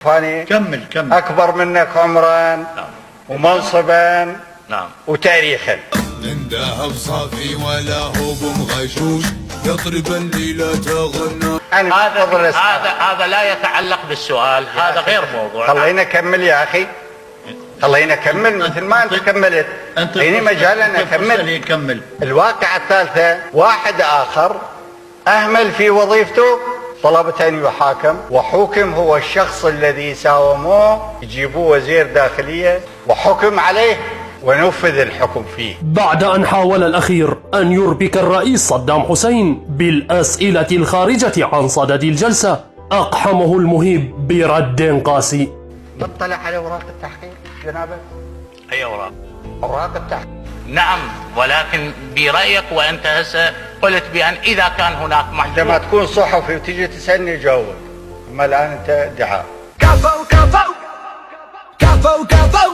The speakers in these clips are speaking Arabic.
فاني كمل أكبر منك عمرا. نعم. ومنصبا. نعم. وتاريخا. من ذهب صافي ولا هو بمغشوش يطرب الليلة غنى. هذا لا يتعلق بالسؤال، هذا غير موضوع. خلينا نكمل يا أخي، خلينا نكمل مثل ما أنت كملت. هنا مجال أن أكمل. الواقعة الثالثة، واحد آخر أهمل في وظيفته، طلبت أن يحاكم، وحكم هو الشخص الذي ساوموه، يجيبوه وزير داخلية وحكم عليه ونفذ الحكم فيه. بعد أن حاول الأخير أن يربك الرئيس صدام حسين بالأسئلة الخارجة عن صدد الجلسة، أقحمه المهيب برد قاسي. نطلع على أوراق التحقيق جنابك. أي أوراق؟ أوراق التحقيق. نعم، ولكن برأيك وأنت هسه قلت بأن إذا كان هناك محكوم. عندما تكون صحفي وتيجي تسألني جاوب، أما الآن أنت ادعاء. كفو كفو كفو كفو.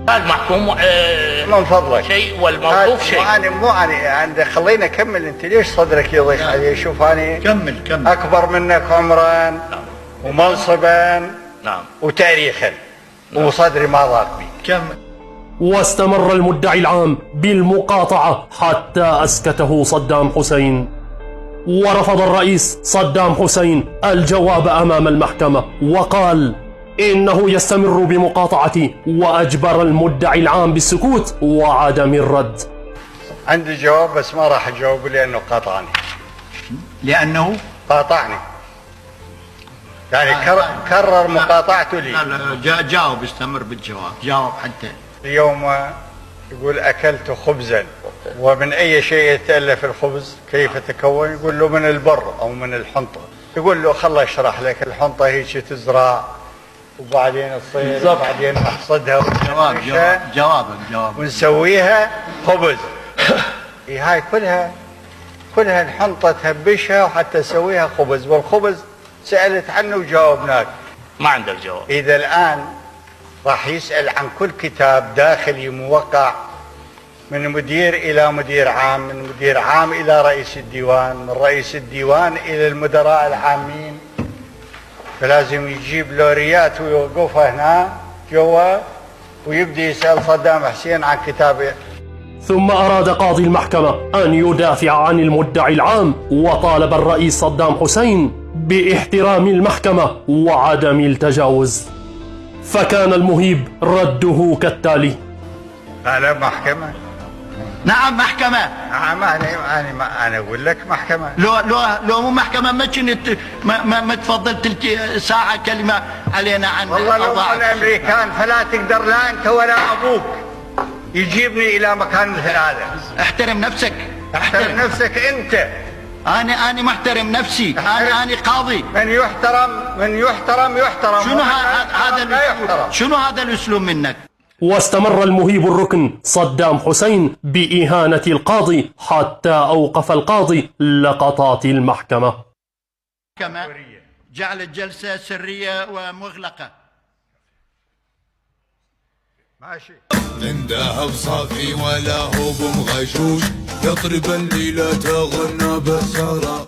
المحكوم من فضلك شيء والموقوف شيء. مو أنا خلينا أكمل. أنت ليش صدرك يضيق علي؟ شوف أنا كمل أكبر منك عمرا. نعم. ومنصبا. نعم. وتاريخا. نعم. وصدري ما ضاق بي. كمل. واستمر المدعي العام بالمقاطعة حتى أسكته صدام حسين. ورفض الرئيس صدام حسين الجواب أمام المحكمة، وقال إنه يستمر بمقاطعتي، وأجبر المدعي العام بالسكوت وعدم الرد. عندي جواب بس ما راح أجاوب لأنه قاطعني. لأنه قاطعني يعني كرر مقاطعته لي. لا جاوب، استمر بالجواب، جاوب حتى. اليوم يقول أكلت خبزا، ومن أي شيء يتألف الخبز؟ كيف تكون؟ يقول له من البر أو من الحنطة. يقول له خله أشرح لك. الحنطة هيك تزرع وبعدين تصير وبعدين نحصدها جوابك ونسويها خبز. هاي كلها الحنطة تهبشها وحتى تسويها خبز، والخبز سألت عنه وجاوبناك. ما عندك جواب. إذا الآن راح يسأل عن كل كتاب داخلي موقع من مدير إلى مدير عام، من مدير عام إلى رئيس الديوان، من رئيس الديوان إلى المدراء العامين، فلازم يجيب لوريات ويوقفها هنا جوا ويبدأ يسأل صدام حسين عن كتابه. ثم أراد قاضي المحكمة أن يدافع عن المدعي العام، وطالب الرئيس صدام حسين باحترام المحكمة وعدم التجاوز. فكان المهيب رده كالتالي: هذا محكمة. نعم محكمة. نعم أنا أقول لك محكمة. لو مو محكمة ما كنت ما تفضل تلك ساعة كلمة علينا عن والله لو الأمريكان فلا تقدر لا أنت ولا أبوك يجيبني إلى مكان مثل هذا. احترم نفسك. احترم نفسك أنت. أنا محترم نفسي. أنا قاضي. من يحترم شنو هذا الأسلوب منك؟ واستمر المهيب الركن صدام حسين بإهانة القاضي حتى أوقف القاضي لقطات المحكمة. كما جعل الجلسة سرية ومغلقة. ماشي. من ذهب صافي ولا هو بمغشوش يطرب الليلة غنى بسارة.